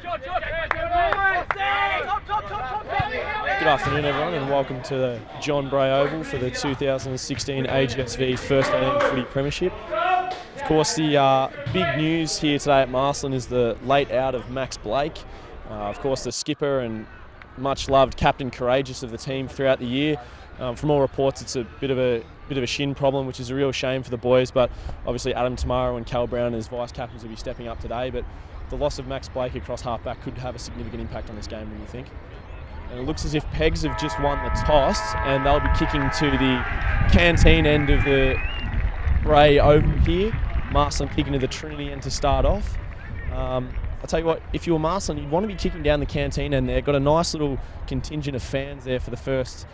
Good afternoon, everyone, and welcome to the John Bray Oval for the 2016 AGSV First 18 Footy Premiership. Of course, the big news here today at Marcellin is the late out of Max Blake. Of course, the skipper and much-loved captain courageous of the team throughout the year. From all reports, it's a bit of a shin problem, which is a real shame for the boys. But obviously, Adam Tamaro and Cal Brown as vice captains will be stepping up today. But the loss of Max Blake across halfback could have a significant impact on this game, when you think. And it looks as if PEGS have just won the toss, and they'll be kicking to the canteen end of the Bray Oval here. Marcellin kicking to the Trinity end to start off. I'll tell you what, if you were Marcellin, you'd want to be kicking down the canteen end there. Got a nice little contingent of fans there for the first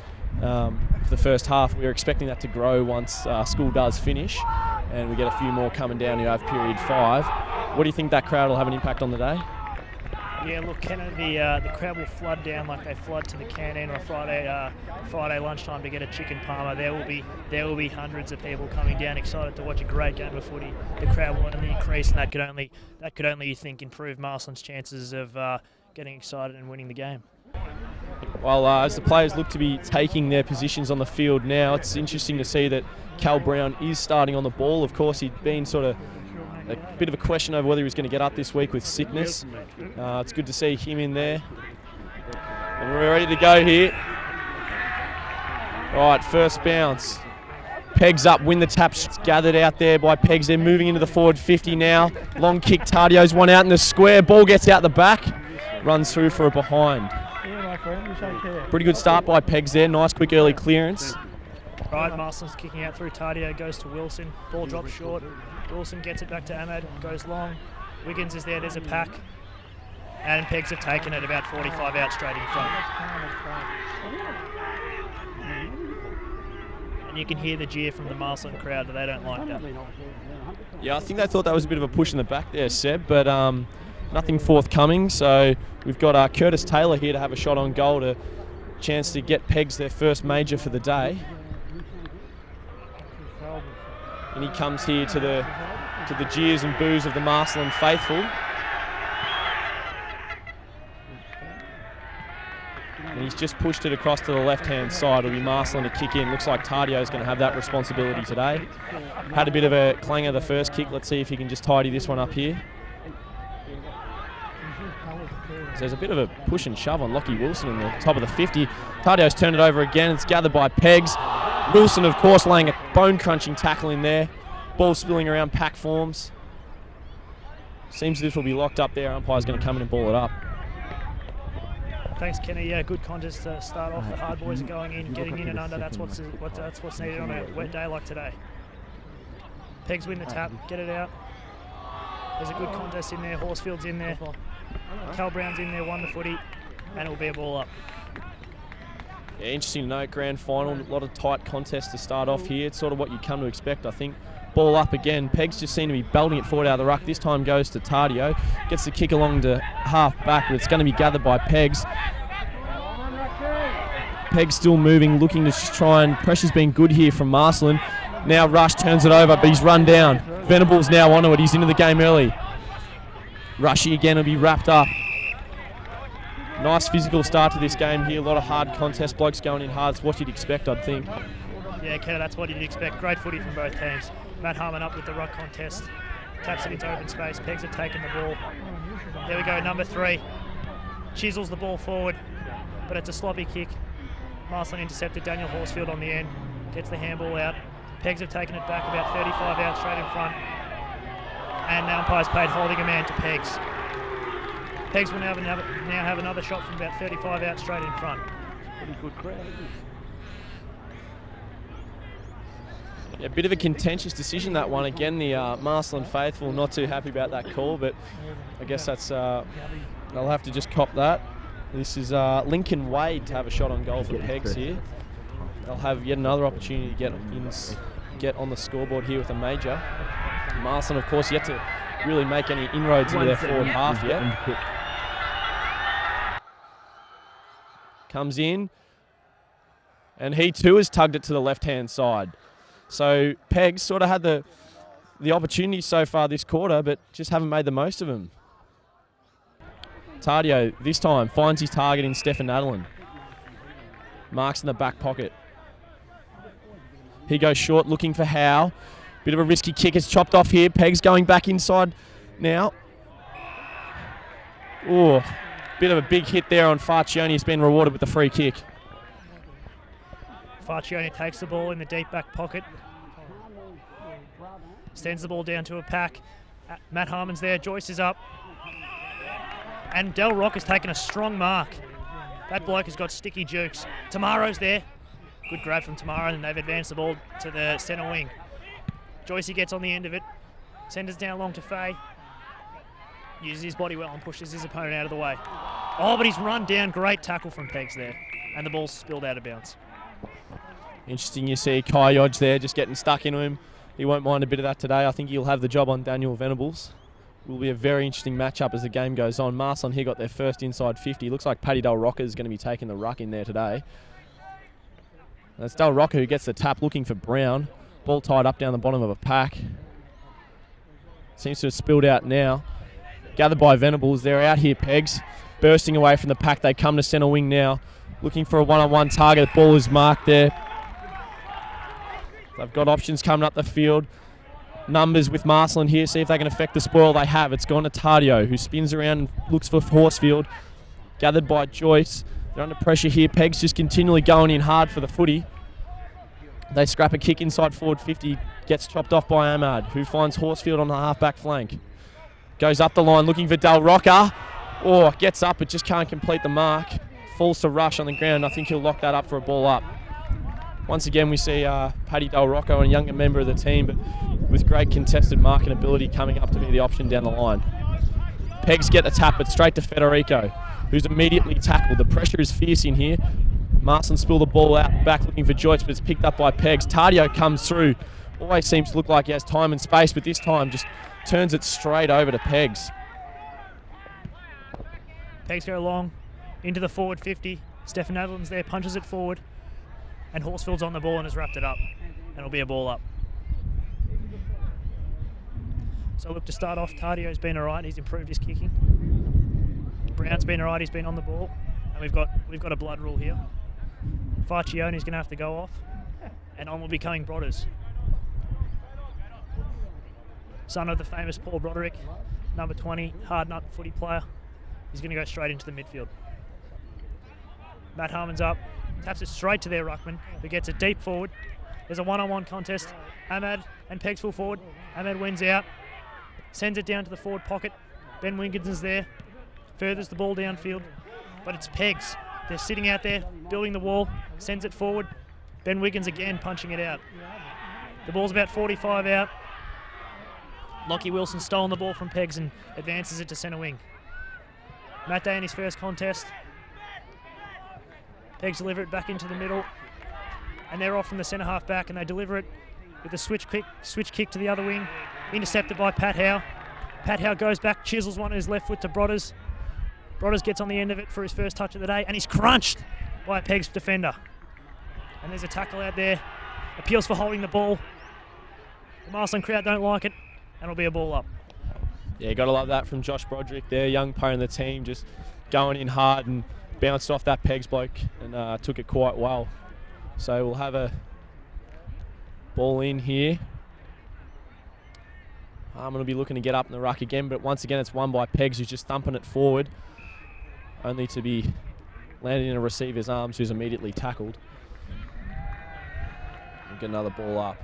half. We're expecting that to grow once school does finish, and we get a few more coming down who have period 5. What do you think that crowd will have an impact on the day? Yeah, look, Kenna, the crowd will flood down like they flood to the canteen on a Friday lunchtime to get a chicken parma. There will be hundreds of people coming down, excited to watch a great game of footy. The crowd will only increase, and that could only you think improve Marcellin's chances of getting excited and winning the game. Well, as the players look to be taking their positions on the field now, it's interesting to see that Cal Brown is starting on the ball. Of course, he'd been sort of a bit of a question over whether he was going to get up this week with sickness. It's good to see him in there. And we're ready to go here. All right, first bounce. PEGS up, win the tap. Gathered out there by PEGS. They're moving into the forward 50 now. Long kick, Tardio's one out in the square. Ball gets out the back. Runs through for a behind. Pretty good start by PEGS there. Nice quick early clearance. Right, Marcellin's kicking out through Tardio, goes to Wilson. Ball drops short. Wilson gets it back to Ahmed, goes long. Wiggins is there, there's a pack. And PEGS have taken it about 45 out straight in front. And you can hear the jeer from the Marcellin crowd that they don't like that. Yeah, I think they thought that was a bit of a push in the back there, Seb, but nothing forthcoming. So we've got Curtis Taylor here to have a shot on goal, to chance to get PEGS their first major for the day. And he comes here to the jeers and boos of the Marcellin faithful. And he's just pushed it across to the left-hand side. It'll be Marcellin to kick in. Looks like Tardio's going to have that responsibility today. Had a bit of a clanger the first kick. Let's see if he can just tidy this one up here. So there's a bit of a push and shove on Lockie Wilson in the top of the 50. Tardio's turned it over again. It's gathered by PEGS. Wilson, of course, laying a bone-crunching tackle in there. Ball spilling around pack forms. Seems as if it'll be locked up there. Umpire's going to come in and ball it up. Thanks, Kenny. Yeah, good contest to start off. The hard boys are going in, getting in and under. That's what's needed on a wet day like today. PEGS win the tap, get it out. There's a good contest in there. Horsfield's in there. Cal Brown's in there, won the footy, and it'll be a ball up. Yeah, interesting to note, grand final, a lot of tight contests to start off here. It's sort of what you'd come to expect, I think. Ball up again. PEGS just seem to be belting it forward out of the ruck. This time goes to Tardio. Gets the kick along to half back, but it's going to be gathered by PEGS. PEGS still moving, looking to try and... Pressure's been good here from Marcellin. Now Rush turns it over, but he's run down. Venable's now onto it. He's into the game early. Rushy again will be wrapped up. Nice physical start to this game here. A lot of hard contest. Blokes going in hard. It's what you'd expect, I'd think. Yeah, Kenna, that's what you'd expect. Great footy from both teams. Matt Harmon up with the ruck contest. Taps it into open space. PEGS have taken the ball. There we go, number 3. Chisels the ball forward, but it's a sloppy kick. Marcellin intercepted Daniel Horsfield on the end. Gets the handball out. PEGS have taken it back about 35 out straight in front. And the umpire's paid holding a man to PEGS. PEGS will now have another shot from about 35 out straight in front. Pretty good crowd. Yeah, a bit of a contentious decision, that one. Again, the Marcellin faithful not too happy about that call, but I guess that's they'll have to just cop that. This is Lincoln Wade to have a shot on goal for PEGS here. They'll have yet another opportunity to get on the scoreboard here with a major. Marcellin, of course, yet to really make any inroads into their forward half yet. Comes in, and he too has tugged it to the left-hand side. So PEGS sort of had the opportunity so far this quarter, but just haven't made the most of them. Tadio this time finds his target in Stefan Adelin. Marks in the back pocket. He goes short looking for Howe. Bit of a risky kick. It's chopped off here. Pegs going back inside now. Oh, bit of a big hit there on Farcioni. He's been rewarded with the free kick. Farcioni takes the ball in the deep back pocket. Sends the ball down to a pack. Matt Harmon's there. Joyce is up. And Del Rock has taken a strong mark. That bloke has got sticky jukes. Tamaro's there. Good grab from Tamaro, and they've advanced the ball to the centre wing. Joycey gets on the end of it. Sends it down long to Fay. Uses his body well and pushes his opponent out of the way. Oh, but he's run down. Great tackle from Pegs there. And the ball's spilled out of bounds. Interesting, you see Kai Hodge there just getting stuck into him. He won't mind a bit of that today. I think he'll have the job on Daniel Venables. Will be a very interesting matchup as the game goes on. Marcellin here got their first inside 50. Looks like Paddy Del Rocca is going to be taking the ruck in there today. That's Del Rocca who gets the tap looking for Brown. Ball tied up down the bottom of a pack. Seems to have spilled out now. Gathered by Venables. They're out here, Pegs. Bursting away from the pack. They come to centre wing now. Looking for a one-on-one target. The ball is marked there. They've got options coming up the field. Numbers with Marcellin here. See if they can affect the spoil. They have. It's gone to Tadio, who spins around and looks for Horsfield. Gathered by Joyce. They're under pressure here. Pegs just continually going in hard for the footy. They scrap a kick inside forward 50. Gets chopped off by Ahmad, who finds Horsfield on the half-back flank. Goes up the line looking for Del Rocca. Oh, gets up but just can't complete the mark. Falls to Rush on the ground. I think he'll lock that up for a ball up. Once again, we see Paddy Del Rocca, a younger member of the team, but with great contested marking ability coming up to be the option down the line. Pegs get the tap, but straight to Federico, who's immediately tackled. The pressure is fierce in here. Marcellin spill the ball out back looking for Joyce, but it's picked up by Pegs. Tadio comes through. Always seems to look like he has time and space, but this time just turns it straight over to Pegs. Pegs go long into the forward 50. Stefan Adelin's there, punches it forward. And Horsfield's on the ball and has wrapped it up. And it'll be a ball up. So look, to start off, Tadio's been alright. He's improved his kicking. Brown's been alright. He's been on the ball. And we've got a blood rule here. Farcioni's going to have to go off. And on will be coming Brodders. Son of the famous Paul Broderick, number 20, hard nut footy player. He's going to go straight into the midfield. Matt Harmon's up. Taps it straight to their ruckman, who gets it deep forward. There's a one-on-one contest. Ahmad and Pegs full forward. Ahmad wins out. Sends it down to the forward pocket. Ben Wiggins is there. Furthers the ball downfield. But it's Pegs. They're sitting out there, building the wall. Sends it forward. Ben Wiggins again punching it out. The ball's about 45 out. Lockie Wilson stolen the ball from Pegs and advances it to centre wing. Matt Day in his first contest. Pegs deliver it back into the middle, and they're off from the centre half back, and they deliver it with a switch kick to the other wing, intercepted by Pat Howe. Pat Howe goes back, chisels one on his left foot to Brodders. Brodders gets on the end of it for his first touch of the day, and he's crunched by a Pegs defender. And there's a tackle out there. Appeals for holding the ball. The Marcellin crowd don't like it, and it'll be a ball up. Yeah, got to love that from Josh Broderick there, young player in the team, just going in hard and bounced off that Pegs bloke and took it quite well. So we'll have a ball in here. I'm going to be looking to get up in the ruck again, but once again it's won by Pegs, who's just thumping it forward, only to be landed in a receiver's arms, who's immediately tackled. We'll get another ball up.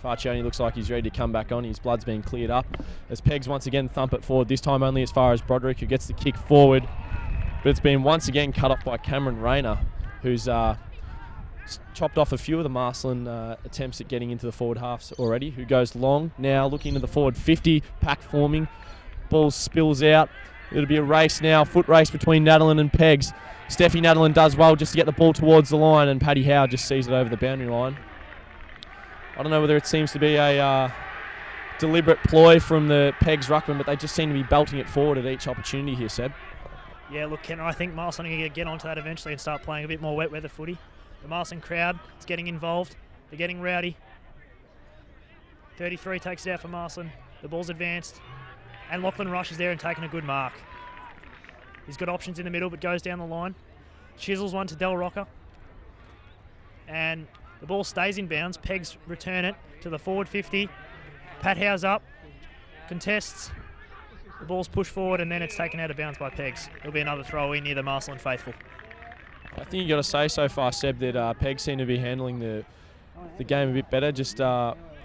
Farcioni looks like he's ready to come back on. His blood's being cleared up as Pegs once again thump it forward, this time only as far as Broderick, who gets the kick forward. But it's been once again cut off by Cameron Rayner, who's chopped off a few of the Marcellin attempts at getting into the forward halves already, who goes long, now looking into the forward 50, pack forming. Ball spills out. It'll be a race now, foot race between Nadalin and Pegs. Steffi Nadalin does well just to get the ball towards the line, and Paddy Howe just sees it over the boundary line. I don't know whether it seems to be a deliberate ploy from the Pegs ruckman, but they just seem to be belting it forward at each opportunity here, Seb. Yeah, look, Ken, I think Marcellin are going to get onto that eventually and start playing a bit more wet weather footy. The Marcellin crowd is getting involved. They're getting rowdy. 33 takes it out for Marcellin. The ball's advanced. And Lachlan Rush is there and taking a good mark. He's got options in the middle, but goes down the line. Chisels one to Del Rocca. And the ball stays in bounds. Pegs return it to the forward 50. Pat Howe's up, contests. The ball's pushed forward, and then it's taken out of bounds by Pegs. It'll be another throw in near the Marcellin faithful. I think you got to say so far, Seb, that Pegs seem to be handling the game a bit better. Just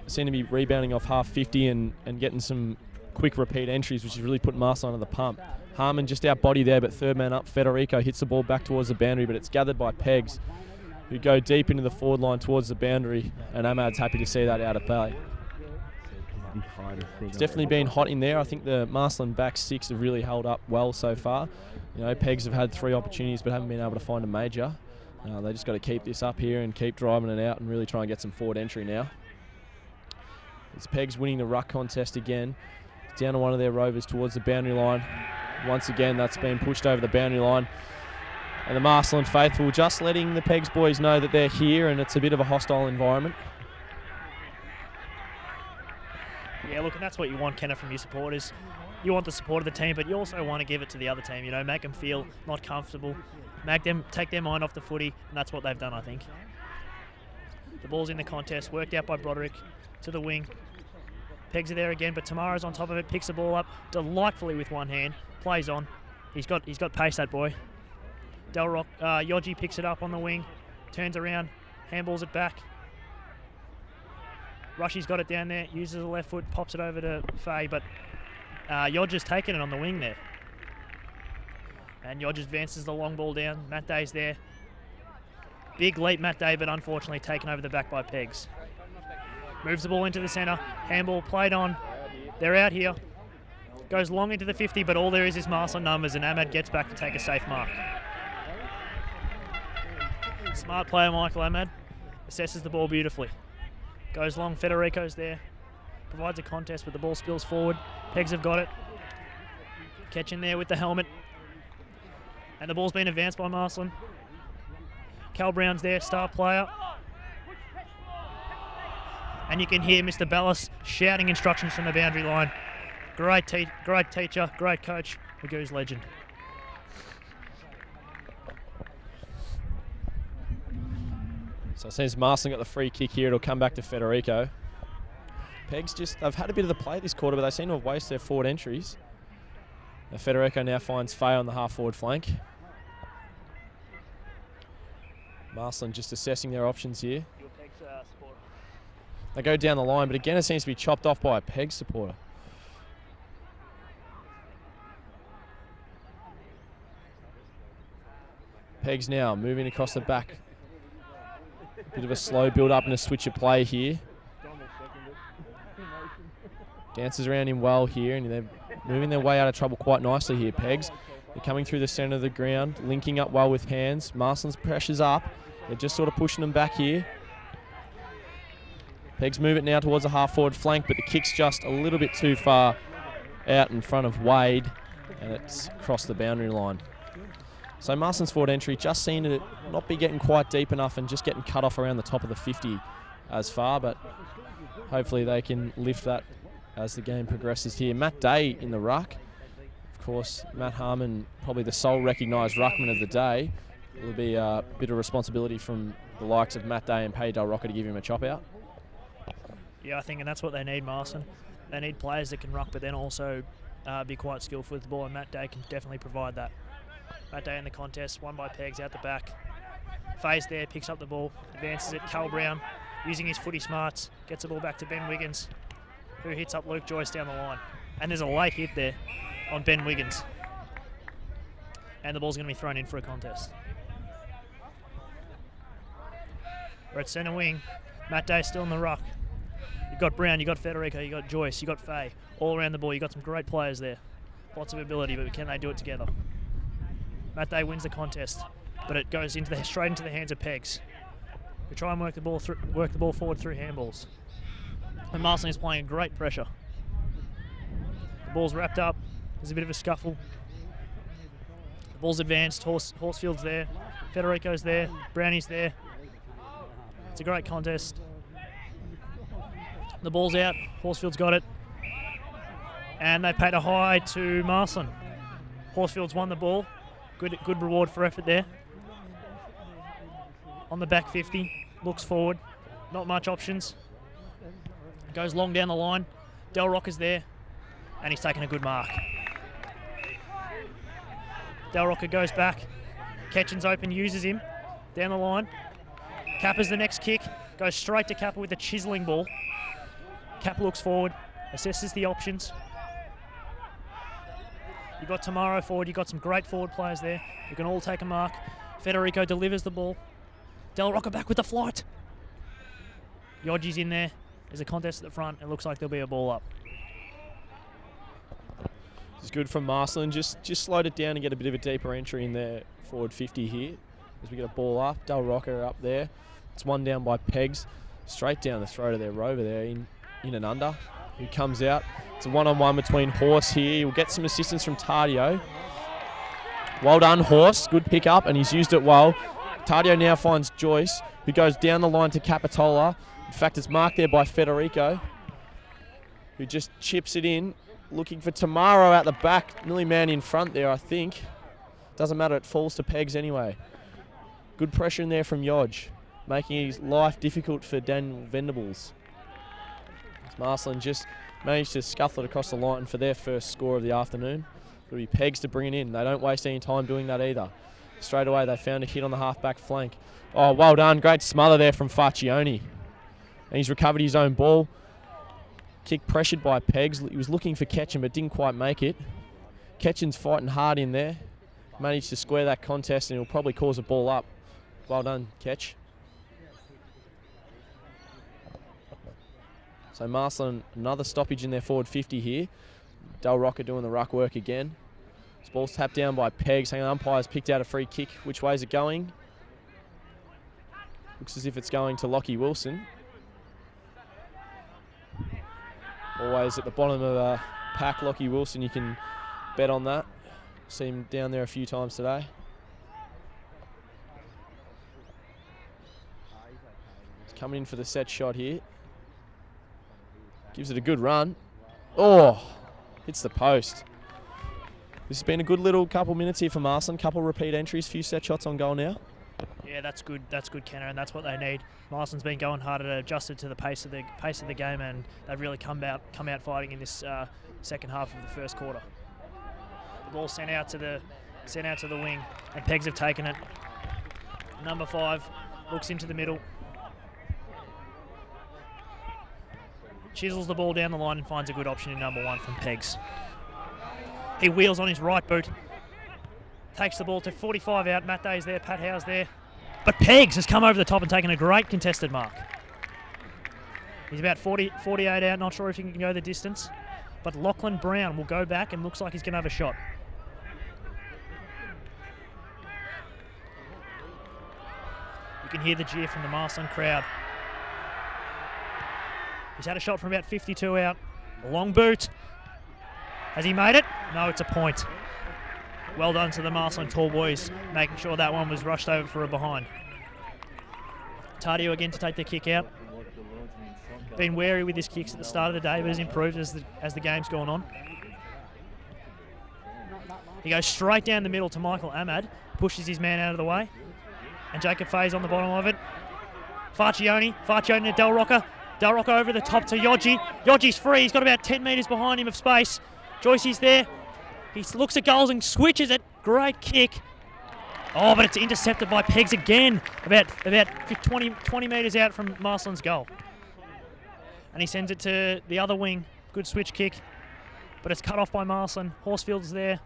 seem to be rebounding off half 50 and getting some quick repeat entries, which is really putting Marcellin under the pump. Harmon just out body there, but third man up, Federico hits the ball back towards the boundary, but it's gathered by Pegs, who go deep into the forward line towards the boundary, and Ahmad's happy to see that out of play. It's definitely been hot in there. I think the Marcellin back six have really held up well so far. You know, Pegs have had 3 opportunities but haven't been able to find a major. They just got to keep this up here and keep driving it out and really try and get some forward entry now. It's Pegs winning the ruck contest again. Down to one of their rovers towards the boundary line. Once again, that's been pushed over the boundary line. And the Marcellin faithful just letting the Pegs boys know that they're here and it's a bit of a hostile environment. Yeah, look, and that's what you want, Kenneth, from your supporters. You want the support of the team, but you also want to give it to the other team, you know, make them feel not comfortable, take their mind off the footy, and that's what they've done, I think. The ball's in the contest, worked out by Broderick to the wing. Pegs are there again, but Tamara's on top of it, picks the ball up delightfully with one hand, plays on. He's got pace, that boy. Yogi picks it up on the wing, turns around, handballs it back. Rushy's got it down there, uses the left foot, pops it over to Faye, but Yodger's taken it on the wing there. And Yodger advances the long ball down. Matt Day's there. Big leap, Matt Day, but unfortunately taken over the back by Pegs. Moves the ball into the centre. Handball played on. They're out here. Goes long into the 50, but all there is Marcellin numbers, and Ahmad gets back to take a safe mark. Smart player Michael Ahmad assesses the ball beautifully. Goes long, Federico's there. Provides a contest, but the ball spills forward. Pegs have got it. Catch in there with the helmet. And the ball's been advanced by Marcellin. Cal Brown's there, star player. And you can hear Mr. Ballas shouting instructions from the boundary line. Great teacher, great coach, Magoo's legend. So since Marcellin got the free kick here, it'll come back to Federico. Pegs they've had a bit of the play this quarter, but they seem to have wasted their forward entries. Now Federico now finds Faye on the half-forward flank. Marcellin just assessing their options here. They go down the line, but again it seems to be chopped off by a Pegs supporter. Pegs now moving across the back. Bit of a slow build-up and a switch of play here. Dances around him well here, and they're moving their way out of trouble quite nicely here, Pegs. They're coming through the centre of the ground, linking up well with hands. Marcellin's pressure's up. They're just sort of pushing them back here. Pegs move it now towards a half-forward flank, but the kick's just a little bit too far out in front of Wade, and it's crossed the boundary line. So Marcellin's forward entry just seemed to not be getting quite deep enough and just getting cut off around the top of the 50 as far, but hopefully they can lift that as the game progresses here. Matt Day in the ruck. Of course, Matt Harmon, probably the sole recognised ruckman of the day. It will be a bit of responsibility from the likes of Matt Day and Paddy Del Rocca to give him a chop out. Yeah, I think, and that's what they need, Marcellin. They need players that can ruck, but then also be quite skillful with the ball, and Matt Day can definitely provide that. Matt Day in the contest, won by Pegs out the back. Faye's there, picks up the ball, advances it. Cal Brown, using his footy smarts, gets the ball back to Ben Wiggins, who hits up Luke Joyce down the line. And there's a late hit there on Ben Wiggins. And the ball's going to be thrown in for a contest. We're at centre wing. Matt Day still in the ruck. You've got Brown, you've got Federico, you've got Joyce, you've got Faye. All around the ball, you've got some great players there. Lots of ability, but can they do it together? Matt Day wins the contest, but it goes straight into the hands of Pegs. We try and work the ball forward through handballs. And Marcellin is playing great pressure. The ball's wrapped up. There's a bit of a scuffle. The ball's advanced. Horsfield's there. Federico's there. Brownie's there. It's a great contest. The ball's out. Horsfield's got it. And they paid a high to Marcellin. Horsfield's won the ball. Good reward for effort there. On the back 50, looks forward. Not much options. Goes long down the line. Del Rocker's there, and he's taken a good mark. Del Rocker goes back. Ketchin's open, uses him. Down the line. Kappa's the next kick. Goes straight to Kappa with a chiseling ball. Kappa looks forward, assesses the options. You've got Tamaro forward. You've got some great forward players there. You can all take a mark. Federico delivers the ball. Del Rocker back with the flight. Yodji's in there. There's a contest at the front. It looks like there'll be a ball up. It's good from Marcellin. Just slowed it down and get a bit of a deeper entry in there. Forward 50 here. As we get a ball up. Del Rocker up there. It's one down by Pegs. Straight down the throat of their rover there in and under. He comes out. It's a one-on-one between Horse here. He'll get some assistance from Tardio. Well done, Horse. Good pick up, and he's used it well. Tardio now finds Joyce, who goes down the line to Capitola. In fact, it's marked there by Federico, who just chips it in. Looking for Tamaro out the back. Nearly man in front there, I think. Doesn't matter, it falls to Pegs anyway. Good pressure in there from Yodge, making his life difficult for Daniel Venables. Marcellin just managed to scuffle it across the line for their first score of the afternoon. It'll be Pegs to bring it in. They don't waste any time doing that either. Straight away, they found a hit on the half-back flank. Oh, well done. Great smother there from Faccioni. And he's recovered his own ball. Kick pressured by Pegs. He was looking for Ketchin, but didn't quite make it. Ketchin's fighting hard in there. Managed to square that contest, and he'll probably cause a ball up. Well done, Ketch. So Marcellin, another stoppage in their forward 50 here. Del Rocker doing the ruck work again. This ball's tapped down by Pegs. Hang on, umpire's picked out a free kick. Which way is it going? Looks as if it's going to Lockie Wilson. Always at the bottom of a pack, Lockie Wilson. You can bet on that. See him down there a few times today. He's coming in for the set shot here. Gives it a good run. Oh, hits the post. This has been a good little couple minutes here for Marcellin. Couple repeat entries, few set shots on goal now. Yeah, that's good. That's good, Kenner, and that's what they need. Marcellin's been going hard and adjusted to the pace of the game, and they've really come out fighting in this second half of the first quarter. The ball sent out to the wing, and Pegs have taken it. Number 5 looks into the middle. Chisels the ball down the line and finds a good option in number 1 from Pegs. He wheels on his right boot. Takes the ball to 45 out. Matt Day's there, Pat Howe's there. But Pegs has come over the top and taken a great contested mark. He's about 48 out. Not sure if he can go the distance. But Lachlan Brown will go back and looks like he's going to have a shot. You can hear the jeer from the Marcellin crowd. He's had a shot from about 52 out. A long boot. Has he made it? No, it's a point. Well done to the Marcellin tall boys, making sure that one was rushed over for a behind. Tardio again to take the kick out. Been wary with his kicks at the start of the day, but has improved as the game's gone on. He goes straight down the middle to Michael Ahmad, pushes his man out of the way, and Jacob Fay's on the bottom of it. Faccioni to Del Rocker. Del Rocker over the top to Yodji. Yodji's free. He's got about 10 metres behind him of space. Joycey's there. He looks at goals and switches it. Great kick. Oh, but it's intercepted by Pegs again. About 20 metres out from Marcellin's goal. And he sends it to the other wing. Good switch kick. But it's cut off by Marcellin. Horsfield's there.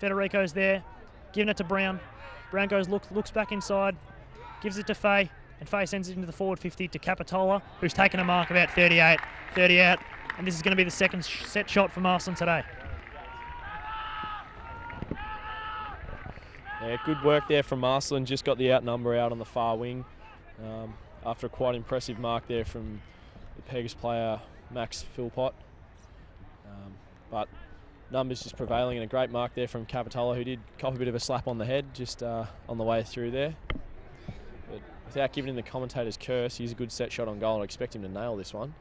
Federico's there. Giving it to Brown. Brown goes, looks back inside. Gives it to Fay. And Fay sends it into the forward 50 to Capitola, who's taken a mark about 38. 30 out. And this is going to be the second set shot for Marcellin today. Yeah, good work there from Marcellin. Just got the outnumber out on the far wing after a quite impressive mark there from the Pegs player Max Philpott. But numbers just prevailing, and a great mark there from Capitola, who did cop a bit of a slap on the head just on the way through there. But without giving him the commentator's curse, he's a good set shot on goal. I expect him to nail this one.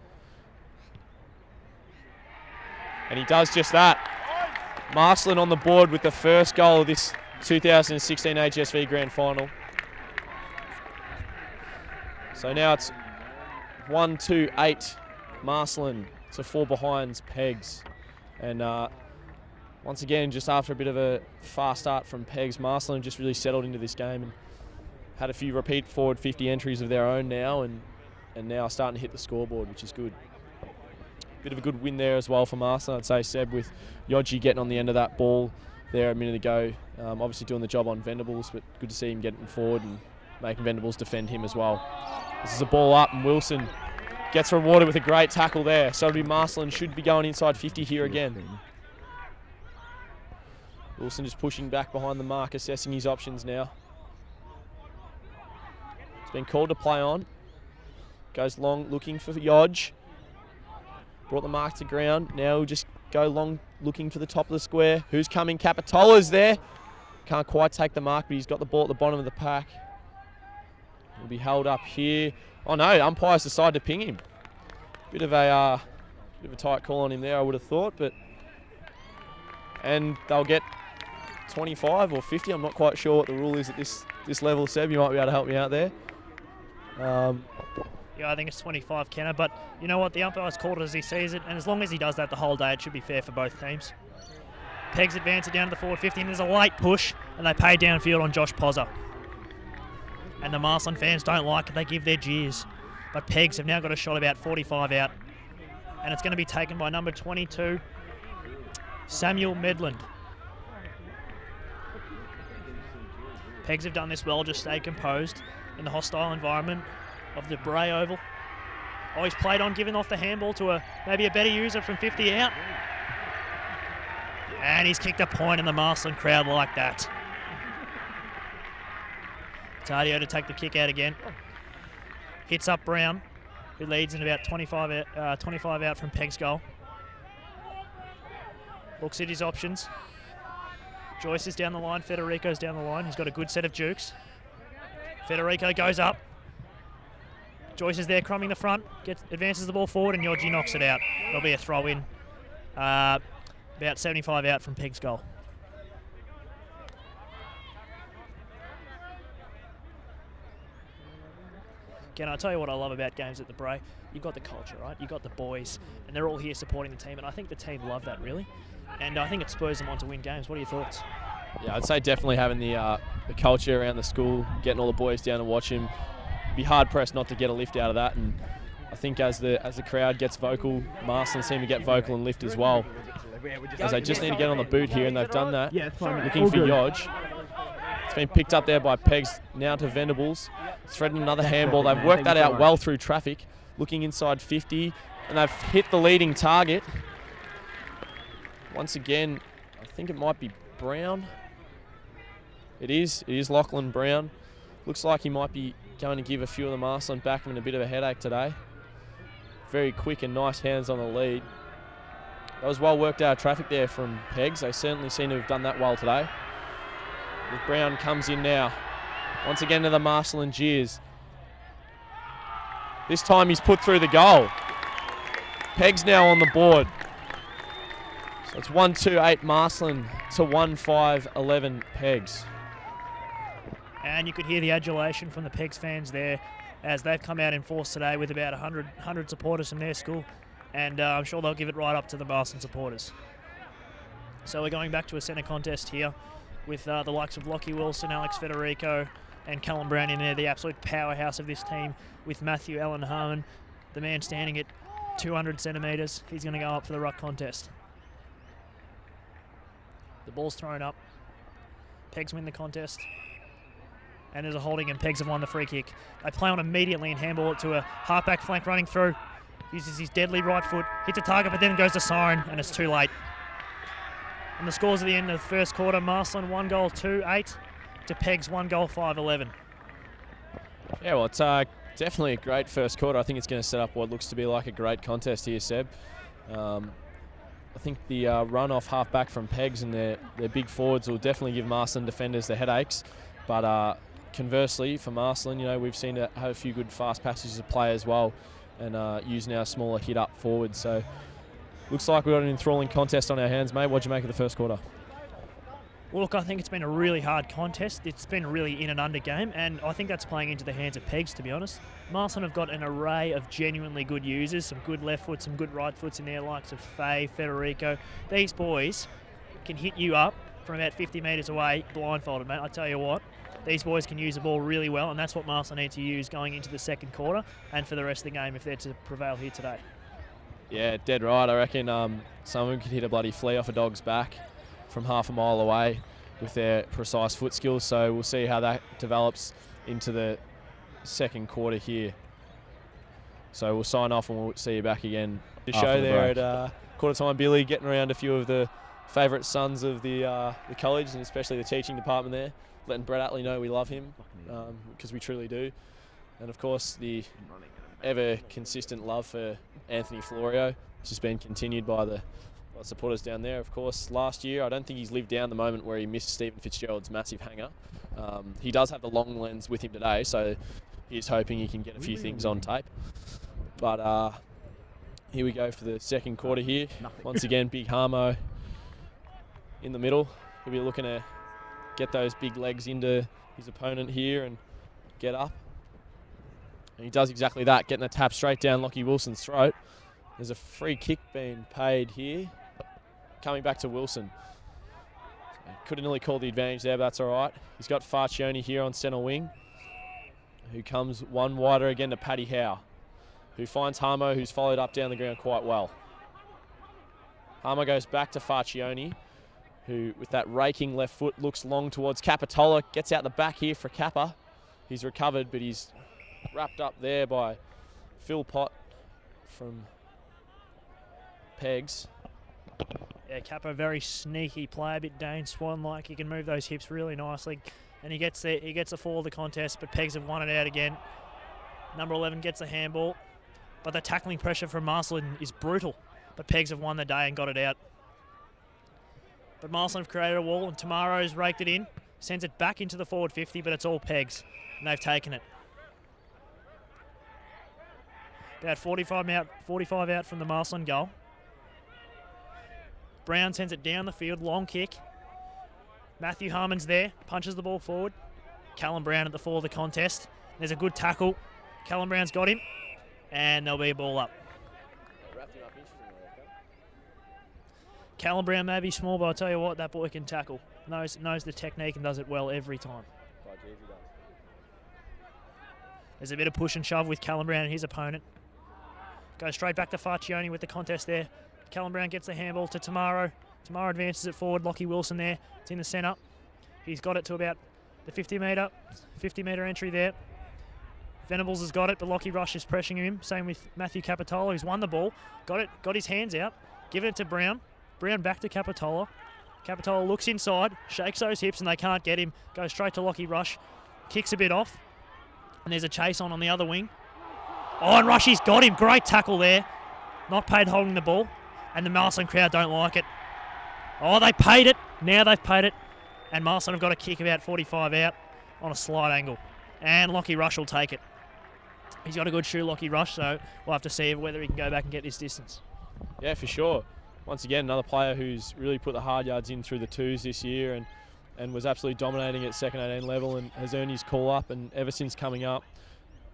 And he does just that. Marcellin on the board with the first goal of this 2016 AGSV Grand Final. So now it's 1-2-8 Marcellin to 4 behinds PEGS. And once again, just after a bit of a fast start from PEGS, Marcellin just really settled into this game and had a few repeat forward 50 entries of their own now, and now starting to hit the scoreboard, which is good. Bit of a good win there as well for Marcellin, I'd say, Seb, with Yoji getting on the end of that ball there a minute ago. Obviously doing the job on Venables, but good to see him getting forward and making Venables defend him as well. This is a ball up, and Wilson gets rewarded with a great tackle there. So it'll be Marcellin, should be going inside 50 here again. Wilson just pushing back behind the mark, assessing his options now. He's been called to play on. Goes long, looking for Yodge. Brought the mark to ground. Now he'll just go long, looking for the top of the square. Who's coming? Capitola's there. Can't quite take the mark, but he's got the ball at the bottom of the pack. He'll be held up here. Oh no, umpires decide to ping him. Bit of a tight call on him there, I would have thought, but and they'll get 25 or 50. I'm not quite sure what the rule is at this level, Seb. You might be able to help me out there. Yeah, I think it's 25, Kenner, but you know what? The umpire's called it as he sees it, and as long as he does that the whole day, it should be fair for both teams. PEGS advance it down to the forward 50, and there's a late push, and they pay downfield on Josh Pozza. And the Marcellin fans don't like it, they give their jeers. But PEGS have now got a shot about 45 out, and it's going to be taken by number 22, Samuel Medland. PEGS have done this well, just stay composed in the hostile environment of the Bray Oval. Oh, he's played on, giving off the handball to maybe a better user from 50 out. And he's kicked a point in the Marcellin crowd like that. Tadio to take the kick out again. Hits up Brown, who leads in about 25 out from PEG's goal. Looks at his options. Joyce is down the line, Federico's down the line. He's got a good set of jukes. Federico goes up. Joyce is there crumbing the front, advances the ball forward, and Yoji knocks it out. It'll be a throw-in. About 75 out from PEG's goal. Again, I'll tell you what I love about games at the Bray. You've got the culture, right? You've got the boys, and they're all here supporting the team, and I think the team love that, really. And I think it spurs them on to win games. What are your thoughts? Yeah, I'd say definitely having the culture around the school, getting all the boys down to watch him. Be hard pressed not to get a lift out of that, and I think as the crowd gets vocal, Marcellin seem to get vocal and lift as well. As they just need to get on the boot here, and they've done that. Looking for Yodge. It's been picked up there by PEGS, now to Venables. Threading another handball. They've worked that out well through traffic. Looking inside 50, and they've hit the leading target. Once again, I think it might be Brown. It is Lachlan Brown. Looks like he might be going to give a few of the Marcellin backmen a bit of a headache today. Very quick and nice hands on the lead. That was well worked out of traffic there from PEGS. They certainly seem to have done that well today. With Brown comes in now. Once again to the Marcellin jeers. This time he's put through the goal. PEGS now on the board. So it's 1-2-8 Marcellin to 1-5-11 PEGS. And you could hear the adulation from the PEGS fans there as they've come out in force today with about 100 supporters from their school. And I'm sure they'll give it right up to the Marcellin supporters. So we're going back to a centre contest here with the likes of Lockie Wilson, Alex Federico and Callum Brown in there, the absolute powerhouse of this team, with Matthew Allen Harmon, the man standing at 200 centimetres. He's going to go up for the ruck contest. The ball's thrown up. PEGS win the contest. And there's a holding, and PEGS have won the free kick. They play on immediately and handball it to a halfback flank running through. Uses his deadly right foot, hits a target, but then goes to siren, and it's too late. And the scores at the end of the first quarter: Marcellin 1 goal 2-8 to PEGS 1 goal 5-11. Yeah, well, it's definitely a great first quarter. I think it's going to set up what looks to be like a great contest here, Seb. I think the run off half back from PEGS and their big forwards will definitely give Marcellin defenders the headaches. But conversely, for Marcellin, you know, we've seen to have a few good fast passages of play as well, and using our smaller hit up forward. So looks like we've got an enthralling contest on our hands, mate. What'd you make of the first quarter? Well, look, I think it's been a really hard contest. It's been a really in and under game, and I think that's playing into the hands of PEGS, to be honest. Marcellin have got an array of genuinely good users, some good left foot, some good right foots in there, likes of Faye, Federico. These boys can hit you up from about 50 metres away, blindfolded, mate. I tell you what, these boys can use the ball really well, and that's what Marcellin need to use going into the second quarter and for the rest of the game if they're to prevail here today. Yeah, dead right. I reckon some of them can hit a bloody flea off a dog's back from half a mile away with their precise foot skills. So we'll see how that develops into the second quarter here. So we'll sign off and we'll see you back again. The show there at quarter time. Billy getting around a few of the favourite sons of the college, and especially the teaching department there, letting Brett Atley know we love him, because we truly do. And of course the ever consistent love for Anthony Florio, which has been continued by the supporters down there. Of course, last year, I don't think he's lived down the moment where he missed Stephen Fitzgerald's massive hanger. He does have the long lens with him today, so he's hoping he can get a few things on tape. But here we go for the second quarter here. Once again, Big Harmo in the middle. He'll be looking to get those big legs into his opponent here and get up. And he does exactly that, getting a tap straight down Lockie Wilson's throat. There's a free kick being paid here. Coming back to Wilson. Could have nearly called the advantage there, but that's all right. He's got Farcioni here on centre wing, who comes one wider again to Paddy Howe, who finds Harmo, who's followed up down the ground quite well. Harmo goes back to Farcioni, who with that raking left foot looks long towards Capitola, gets out the back here for Kappa. He's recovered, but he's wrapped up there by Phil Pott from PEGS. Yeah, Capo, very sneaky player, a bit Dane Swan-like. He can move those hips really nicely, and he gets a fall of the contest, but PEGS have won it out again. Number 11 gets a handball, but the tackling pressure from Marcellin is brutal, but PEGS have won the day and got it out. But Marcellin have created a wall, and Tamaro's raked it in, sends it back into the forward 50, but it's all PEGS, and they've taken it. About 45 out from the Marcellin goal. Brown sends it down the field, long kick. Matthew Harmon's there, punches the ball forward. Callum Brown at the fore of the contest. There's a good tackle. Callum Brown's got him, and there'll be a ball up. Callum Brown may be small, but I'll tell you what, that boy can tackle. Knows the technique and does it well every time. There's a bit of push and shove with Callum Brown and his opponent. Goes straight back to Farcioni with the contest there. Callum Brown gets the handball to Tamaro. Tamaro advances it forward. Lockie Wilson there. It's in the centre. He's got it to about the 50 metre entry there. Venables has got it, but Lockie Rush is pressuring him. Same with Matthew Capitola, who's won the ball. Got his hands out. Giving it to Brown. Brown back to Capitola. Capitola looks inside, shakes those hips, and they can't get him. Goes straight to Lockie Rush. Kicks a bit off. And there's a chase on the other wing. Oh, and Rushy's got him. Great tackle there. Not paid holding the ball. And the Marcellin crowd don't like it. Oh, they paid it. Now they've paid it. And Marcellin have got a kick about 45 out on a slight angle. And Lockie Rush will take it. He's got a good shoe, Lockie Rush, so we'll have to see whether he can go back and get this distance. Yeah, for sure. Once again, another player who's really put the hard yards in through the twos this year and was absolutely dominating at second 18 level and has earned his call up. And ever since coming up,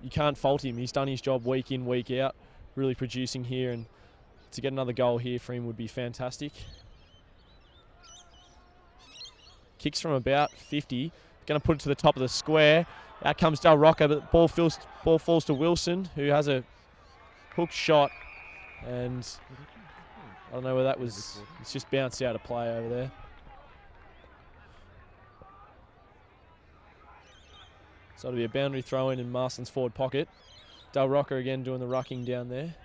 you can't fault him. He's done his job week in, week out, really producing here, and to get another goal here for him would be fantastic. Kicks from about 50, going to put it to the top of the square. Out comes Del Rocca, but the ball falls to Wilson, who has a hooked shot, and I don't know where that was. It's just bounced out of play over there. So it'll be a boundary throw in Marcellin's forward pocket. Del Rocca again doing the rucking down there.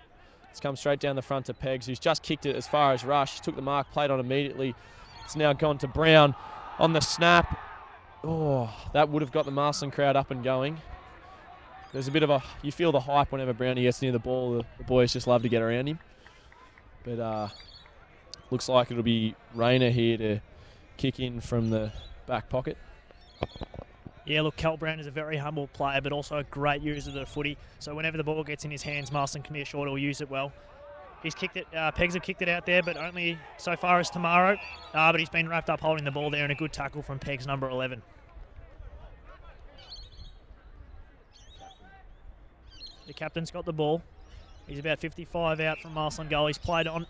It's come straight down the front to PEGS, who's just kicked it as far as Rush. Took the mark, played on immediately. It's now gone to Brown on the snap. Oh, that would have got the Marcellin crowd up and going. There's a bit of you feel the hype whenever Brownie gets near the ball. The boys just love to get around him. But looks like it'll be Rayner here to kick in from the back pocket. Yeah, look, Cal Brown is a very humble player, but also a great user of the footy. So whenever the ball gets in his hands, Marcellin can be assured he'll use it well. He's kicked it. Pegs have kicked it out there, but only so far as tomorrow. But he's been wrapped up holding the ball there, and a good tackle from Pegs number 11. The captain's got the ball. He's about 55 out from Marcellin goal. He's played on,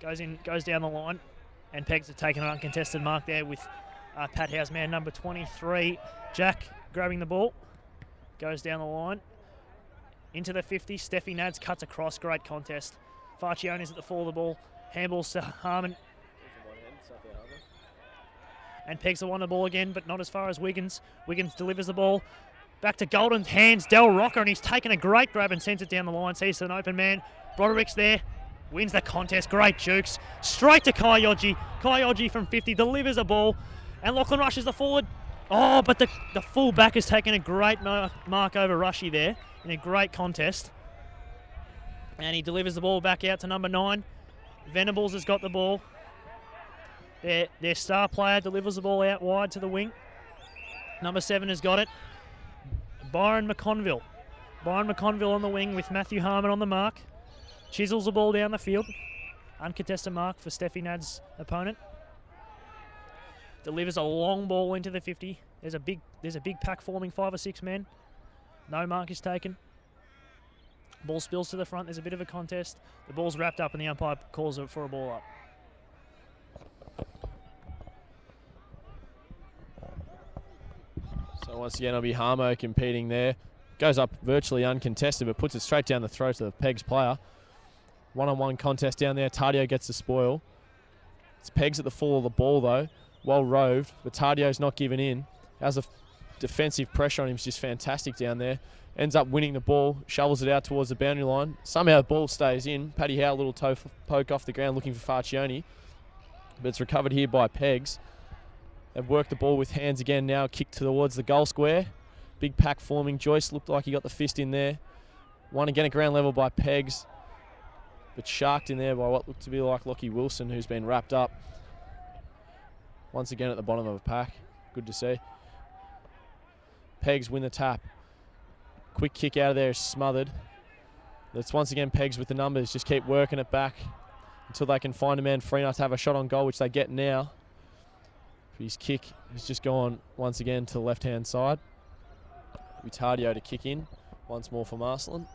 goes down the line, and Pegs have taken an uncontested mark there with Pat Howe's man number 23, Jack, grabbing the ball. Goes down the line. Into the 50, Steffi Nads cuts across. Great contest. Farchione's at the full of the ball. Handballs to Harmon. And Pegs have won the ball again, but not as far as Wiggins. Wiggins delivers the ball. Back to Golden's hands, Del Rocker, and he's taken a great grab and sends it down the line. Sees an open man. Broderick's there. Wins the contest. Great jukes. Straight to Kyoji. Kyoji from 50 delivers a ball. And Lachlan rushes the forward. Oh, but the full back has taken a great mark over Rushy there in a great contest. And he delivers the ball back out to number 9. Venables has got the ball. Their star player delivers the ball out wide to the wing. Number 7 has got it. Byron McConville. Byron McConville on the wing with Matthew Harmon on the mark. Chisels the ball down the field. Uncontested mark for Steffi Nad's opponent. Delivers a long ball into the 50. There's a big pack forming, 5 or 6 men. No mark is taken. Ball spills to the front. There's a bit of a contest. The ball's wrapped up and the umpire calls it for a ball up. So once again, it'll be Harmo competing there. Goes up virtually uncontested, but puts it straight down the throat of the Pegs player. One-on-one contest down there. Tardio gets the spoil. It's Pegs at the full of the ball, though. Well roved, but Tardio's not giving in. Has a defensive pressure on him. It's just fantastic down there. Ends up winning the ball, shovels it out towards the boundary line. Somehow the ball stays in. Paddy Howe, a little toe poke off the ground looking for Farchione. But it's recovered here by Pegs. They've worked the ball with hands again now, kicked towards the goal square. Big pack forming. Joyce looked like he got the fist in there. One again at ground level by Pegs. But sharked in there by what looked to be like Lockie Wilson, who's been wrapped up. Once again at the bottom of a pack. Good to see. Pegs win the tap. Quick kick out of there is smothered. That's once again Pegs with the numbers. Just keep working it back until they can find a man free enough to have a shot on goal, which they get now. His kick has just gone once again to the left-hand side. Tardio to kick in once more for Marcellin.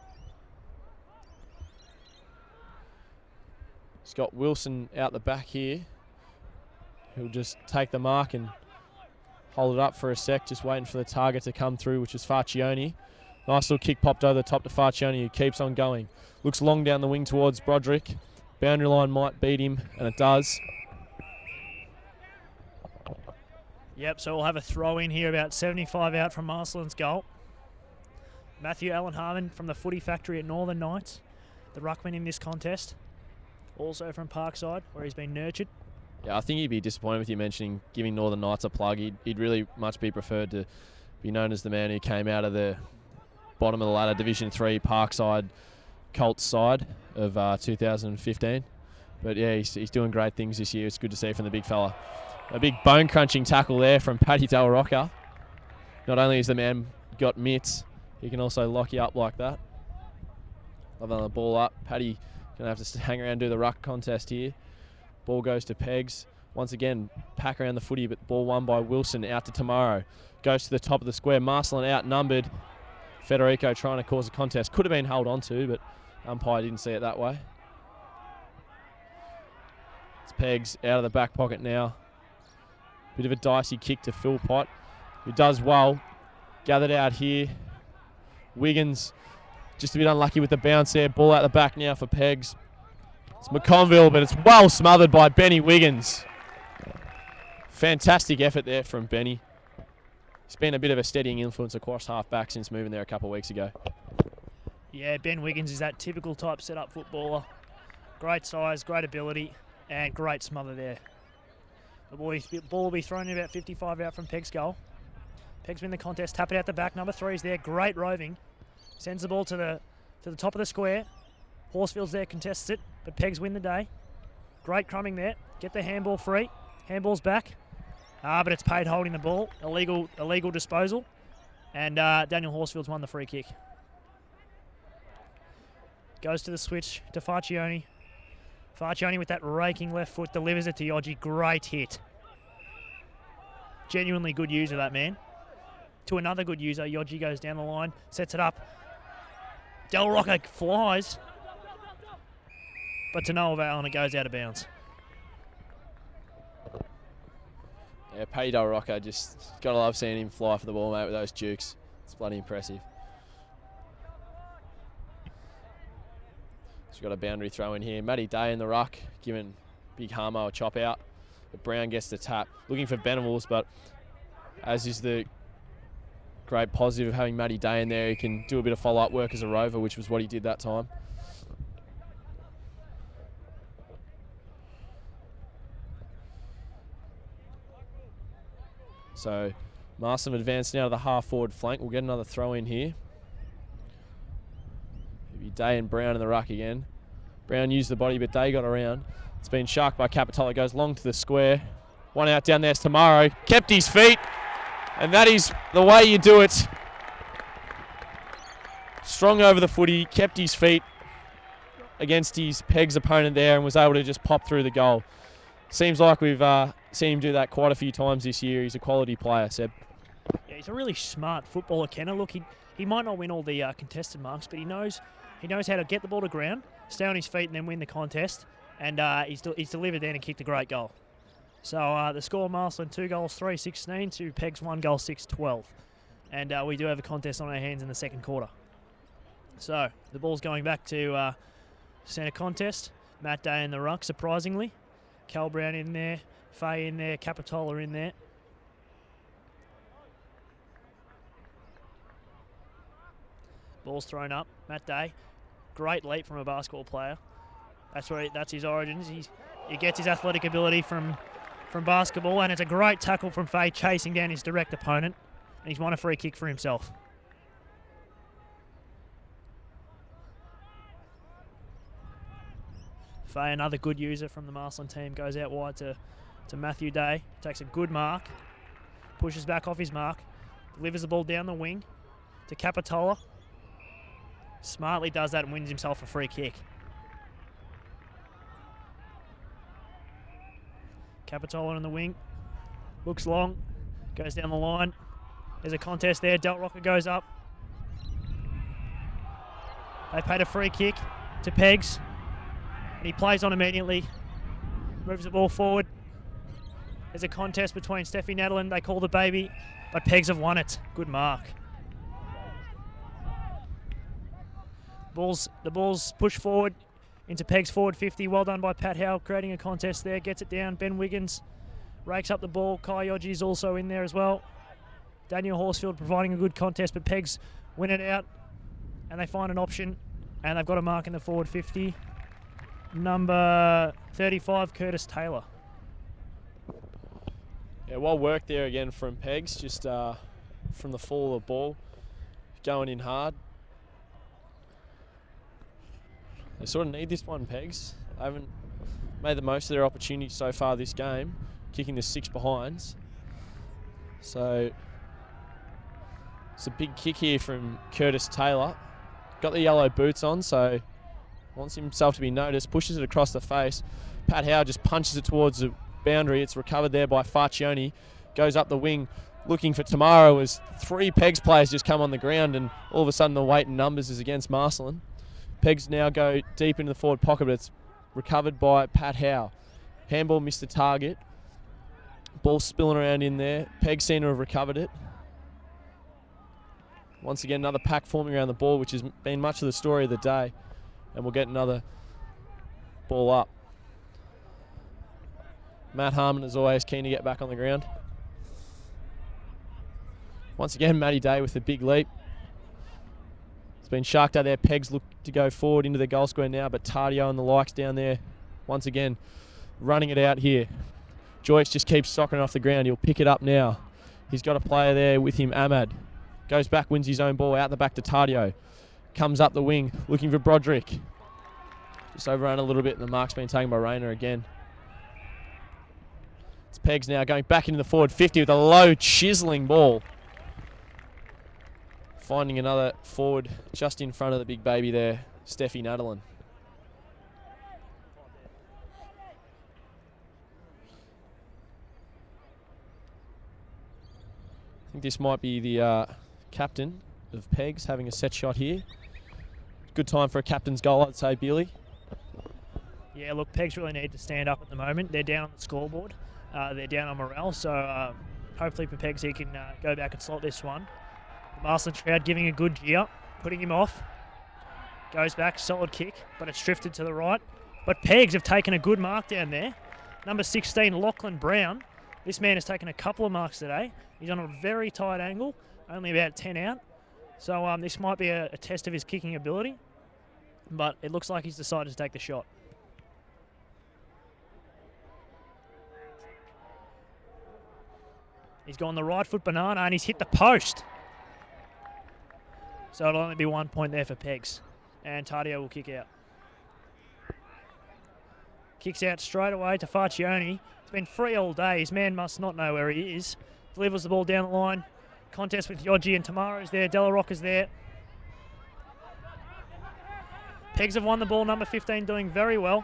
Scott Wilson out the back here. He'll just take the mark and hold it up for a sec, just waiting for the target to come through, which is Farchione. Nice little kick popped over the top to Farchione, who keeps on going. Looks long down the wing towards Broderick. Boundary line might beat him, and it does. Yep, so we'll have a throw in here, about 75 out from Marcellin's goal. Matthew Allen Harmon from the Footy Factory at Northern Knights, the ruckman in this contest. Also from Parkside, where he's been nurtured. Yeah, I think he'd be disappointed with you mentioning giving Northern Knights a plug. He'd really much be preferred to be known as the man who came out of the bottom of the ladder, Division 3 Parkside Colts side of 2015. But yeah, he's doing great things this year. It's good to see from the big fella. A big bone-crunching tackle there from Paddy Del Rocker. Not only has the man got mitts, he can also lock you up like that. Love on the ball up. Paddy going to have to hang around and do the ruck contest here. Ball goes to Pegs. Once again, pack around the footy, but ball won by Wilson out to Tomorrow. Goes to the top of the square. Marcellin outnumbered. Federico trying to cause a contest. Could have been held on to, but umpire didn't see it that way. It's Pegs out of the back pocket now. Bit of a dicey kick to Philpott, who does well. Gathered out here. Wiggins just a bit unlucky with the bounce there. Ball out the back now for Pegs. It's McConville, but it's well smothered by Benny Wiggins. Fantastic effort there from Benny. He's been a bit of a steadying influence across half-back since moving there a couple of weeks ago. Yeah, Ben Wiggins is that typical type set-up footballer. Great size, great ability, and great smother there. The ball will be thrown in about 55 out from Pegs' goal. Pegs win the contest, tap it out the back. Number 3 is there, great roving. Sends the ball to the top of the square. Horsfield's there, contests it, but Pegs win the day. Great crumbing there. Get the handball free. Handball's back. But it's paid holding the ball. Illegal disposal. And Daniel Horsfield's won the free kick. Goes to the switch to Farchione. Farcioni with that raking left foot delivers it to Yogi. Great hit. Genuinely good user, that man. To another good user, Yogi goes down the line, sets it up. Del Rocca flies. But to no avail, and it goes out of bounds. Yeah, Paddy Del Rocca, just gotta love seeing him fly for the ball, mate, with those dukes. It's bloody impressive. He's got a boundary throw in here. Matty Day in the ruck, giving Big Harmo a chop out. But Brown gets the tap. Looking for Benevals, but as is the great positive of having Matty Day in there, he can do a bit of follow-up work as a rover, which was what he did that time. So Marcellin advanced now to the half-forward flank. We'll get another throw in here. It'll be Day and Brown in the ruck again. Brown used the body, but Day got around. It's been sharked by Capitola. Goes long to the square. One out down there's Tomorrow. Kept his feet. And that is the way you do it. Strong over the footy. Kept his feet against his PEGS opponent there and was able to just pop through the goal. Seems like we've seen him do that quite a few times this year. He's a quality player, Seb. Yeah, he's a really smart footballer, Kenner. Look, he might not win all the contested marks, but he knows how to get the ball to ground, stay on his feet, and then win the contest. And he's delivered there and kicked a great goal. So the score, Marcellin 2 goals, 3-16 to PEGS 1 goal, 6-12. And we do have a contest on our hands in the second quarter. So the ball's going back to centre contest. Matt Day in the ruck, surprisingly. Cal Brown in there, Fay in there, Capitola in there. Ball's thrown up. Matt Day, great leap from a basketball player. That's his origins. He gets his athletic ability from basketball, and it's a great tackle from Fay chasing down his direct opponent, and he's won a free kick for himself. Fay, another good user from the Marcellin team, goes out wide to Matthew Day, takes a good mark, pushes back off his mark, delivers the ball down the wing to Capitola. Smartly does that and wins himself a free kick. Capitola on the wing, looks long, goes down the line. There's a contest there. Del Rocca goes up. They paid a free kick to PEGS, and he plays on immediately. Moves the ball forward. There's a contest between Steffi Nadalin. They call the baby, but PEGS have won it. Good mark. The ball's pushed forward into PEGS forward 50. Well done by Pat Howe, creating a contest there. Gets it down. Ben Wiggins rakes up the ball. Kai Yogi is also in there as well. Daniel Horsfield providing a good contest, but PEGS win it out, and they find an option, and they've got a mark in the forward 50. Number 35, Curtis Taylor. Yeah, well worked there again from PEGS, just from the fall of the ball, going in hard. They sort of need this one, PEGS. They haven't made the most of their opportunities so far this game, kicking the 6 behinds. So it's a big kick here from Curtis Taylor. Got the yellow boots on, so wants himself to be noticed, pushes it across the face. Pat Howe just punches it towards the boundary. It's recovered there by Farcioni. Goes up the wing looking for Tomorrow as 3 PEGS players just come on the ground, and all of a sudden the weight in numbers is against Marcellin. PEGS now go deep into the forward pocket, but it's recovered by Pat Howe. Handball missed the target. Ball spilling around in there. PEGS seem to have recovered it. Once again, another pack forming around the ball, which has been much of the story of the day. And we'll get another ball up. Matt Harmon is always keen to get back on the ground. Once again, Matty Day with a big leap. It's been sharked out there. PEGS look to go forward into the goal square now, but Tardio and the likes down there, once again, running it out here. Joyce just keeps soccering off the ground. He'll pick it up now. He's got a player there with him, Ahmad. Goes back, wins his own ball out the back to Tardio. Comes up the wing, looking for Broderick. Just overrun a little bit, and the mark's been taken by Rayner again. It's PEGS now going back into the forward 50 with a low, chiselling ball. Finding another forward just in front of the big baby there, Steffi Nadalin. I think this might be the captain of PEGS having a set shot here. Good time for a captain's goal, I'd say, Billy. Yeah, look, PEGS really need to stand up at the moment. They're down on the scoreboard. They're down on morale, so hopefully for PEGS he can go back and slot this one. Marcellin Trout giving a good gear, putting him off. Goes back, solid kick, but it's drifted to the right. But PEGS have taken a good mark down there. Number 16, Lachlan Brown. This man has taken a couple of marks today. He's on a very tight angle, only about 10 out. So this might be a test of his kicking ability, but it looks like he's decided to take the shot. He's gone the right foot banana and he's hit the post. So it'll only be 1 point there for PEGS. And Taddeo will kick out. Kicks out straight away to Farcioni. It's been free all day. His man must not know where he is. Delivers the ball down the line. Contest with Yogi and Tamaro's there. Delarocca's there. PEGS have won the ball. Number 15 doing very well.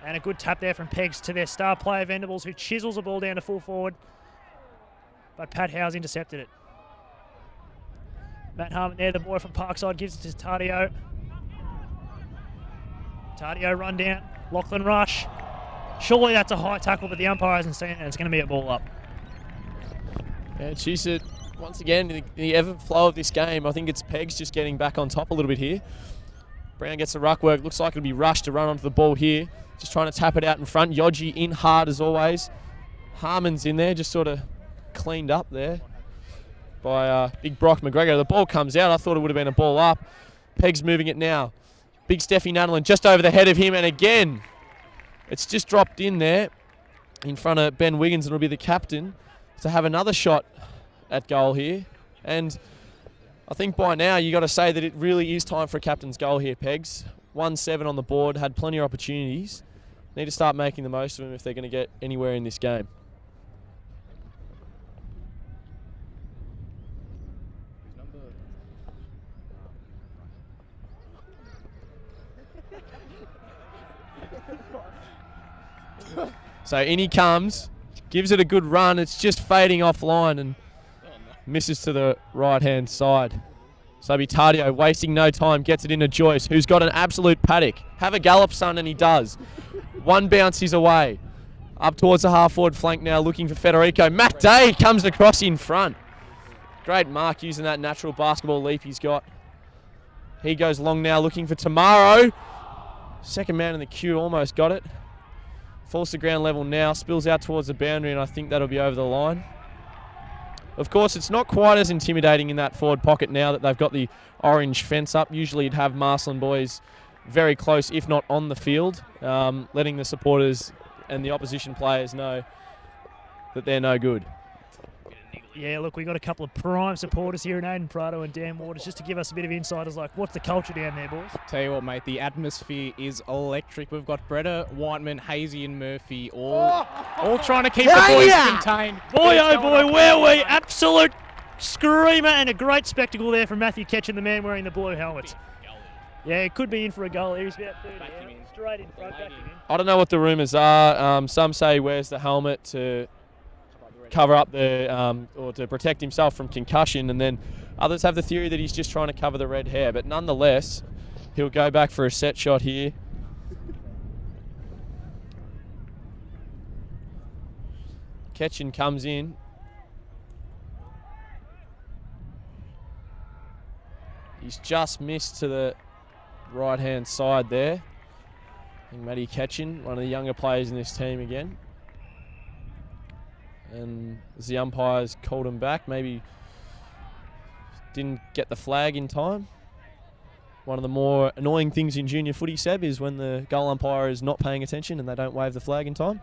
And a good tap there from PEGS to their star player Venables, who chisels the ball down to full forward. But Pat Howe's intercepted it. Matt Harmon there, the boy from Parkside, gives it to Taddeo. Taddeo run down. Lachlan rush. Surely that's a high tackle, but the umpire hasn't seen it, and it's going to be a ball up. Yeah, choose it once again in the ebb and flow of this game. I think it's PEGS just getting back on top a little bit here. Brown gets the ruck work. Looks like it'll be rushed to run onto the ball here. Just trying to tap it out in front. Yogi in hard as always. Harmon's in there, just sort of cleaned up there by big Brock McGregor. The ball comes out. I thought it would have been a ball up. PEGS moving it now. Big Steffi Nuttallin just over the head of him, and again, it's just dropped in there in front of Ben Wiggins, and it'll be the captain to have another shot at goal here. And I think by now you got to say that it really is time for a captain's goal here, PEGS. 1-7 on the board, had plenty of opportunities. Need to start making the most of them if they're going to get anywhere in this game. So in he comes, gives it a good run. It's just fading offline and misses to the right-hand side. So Taddeo wasting no time, gets it into Joyce, who's got an absolute paddock. Have a gallop, son, and he does. One bounce, he's away. Up towards the half-forward flank now, looking for Federico. Matt Day comes across in front. Great mark using that natural basketball leap he's got. He goes long now, looking for Tamaro. Second man in the queue, almost got it. Falls to ground level now, spills out towards the boundary, and I think that'll be over the line. Of course, it's not quite as intimidating in that forward pocket now that they've got the orange fence up. Usually you'd have Marcellin boys very close, if not on the field, letting the supporters and the opposition players know that they're no good. Yeah, look, we've got a couple of prime supporters here in Aiden Prado and Dan Waters, just to give us a bit of insight. Like, what's the culture down there, boys? Tell you what, mate, the atmosphere is electric. We've got Bretta, Whiteman, Hazy and Murphy all trying to keep the boys contained. Boy, oh boy, where we absolute screamer, and a great spectacle there from Matthew Ketchen, the man wearing the blue helmet. Yeah, it could be in for a goal. He's about 30 out. Straight in front, back him in. I don't know what the rumours are. Some say he wears the helmet to cover up the or to protect himself from concussion, and then others have the theory that he's just trying to cover the red hair, but nonetheless he'll go back for a set shot here. Ketchen comes in. He's just missed to the right hand side there. I think Matty Ketchen, one of the younger players in this team again. And as the umpires called him back, maybe didn't get the flag in time. One of the more annoying things in junior footy, Seb, is when the goal umpire is not paying attention and they don't wave the flag in time.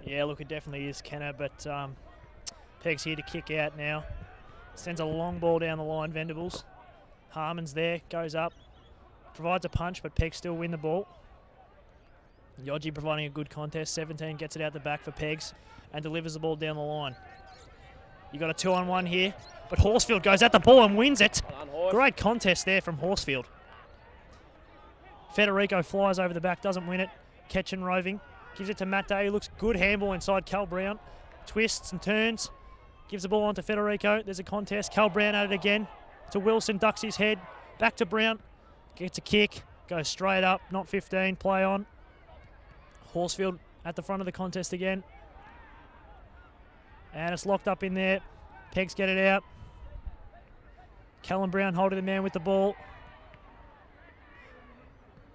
Yeah, look, it definitely is, Kenner, but PEGS here to kick out now. Sends a long ball down the line, Vendables. Harmon's there, goes up, provides a punch, but PEGS still win the ball. Yogi providing a good contest. 17 gets it out the back for PEGS and delivers the ball down the line. You got a 2-on-1 here, but Horsfield goes at the ball and wins it. Great contest there from Horsfield. Federico flies over the back, doesn't win it. Ketchen roving, gives it to Matt Day, who looks good handball inside Cal Brown. Twists and turns, Gives the ball on to Federico. There's a contest. Cal Brown at it again. To Wilson, ducks his head. Back to Brown. Gets a kick. Goes straight up. Not 15. Play on. Horsfield at the front of the contest again. And it's locked up in there. Pegs get it out. Callum Brown holding the man with the ball.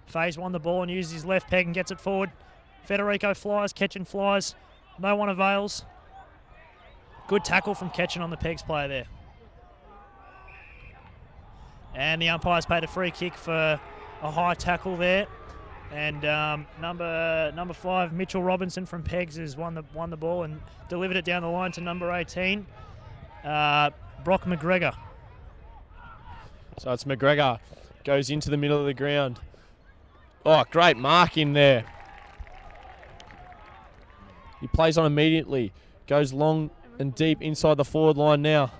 Faze won the ball and uses his left peg and gets it forward. Federico flies, Ketchen flies. No one avails. Good tackle from Ketchen on the Pegs player there. And the umpire's paid a free kick for a high tackle there. And number 5, Mitchell Robinson from Pegs, has won the ball and delivered it down the line to number 18, Brock McGregor. So it's McGregor, goes into the middle of the ground. Oh, great mark in there. He plays on immediately, goes long and deep inside the forward line now.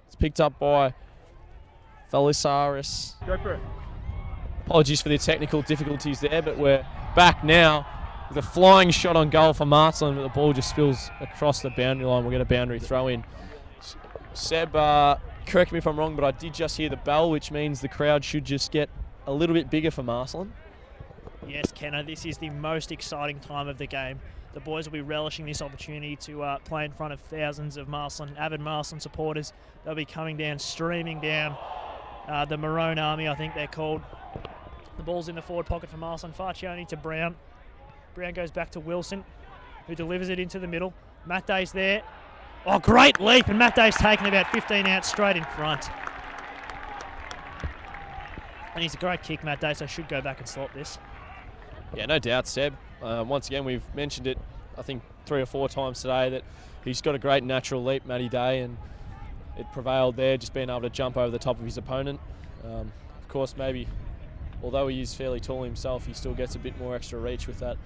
It's picked up by Thalisaris. Go for it. Apologies for the technical difficulties there, but we're back now with a flying shot on goal for Marcellin, but the ball just spills across the boundary line. We'll get a boundary throw in. Seb, correct me if I'm wrong, but I did just hear the bell, which means the crowd should just get a little bit bigger for Marcellin. Yes, Kenna, this is the most exciting time of the game. The boys will be relishing this opportunity to play in front of thousands of Marcellin, avid Marcellin supporters. They'll be coming down, streaming down. The Maron Army, I think they're called. The ball's in the forward pocket for Marcellin. Farcioni to Brown. Brown goes back to Wilson, who delivers it into the middle. Matt Day's there. Oh, great leap, and Matt Day's taken about 15 out straight in front. And he's a great kick, Matt Day, so should go back and slot this. Yeah, no doubt, Seb. Once again, we've mentioned it, I think, 3 or 4 times today, that he's got a great natural leap, Matty Day, and it prevailed there, just being able to jump over the top of his opponent. Of course, maybe, although he is fairly tall himself, he still gets a bit more extra reach with that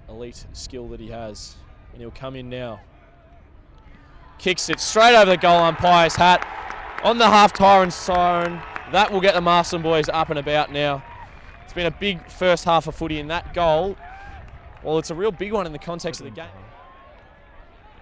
elite skill that he has. And he'll come in now. Kicks it straight over the goal umpire's hat on the half-tyrant siren. That will get the Marcellin boys up and about now. It's been a big first half of footy, and that goal, well, it's a real big one in the context of the game.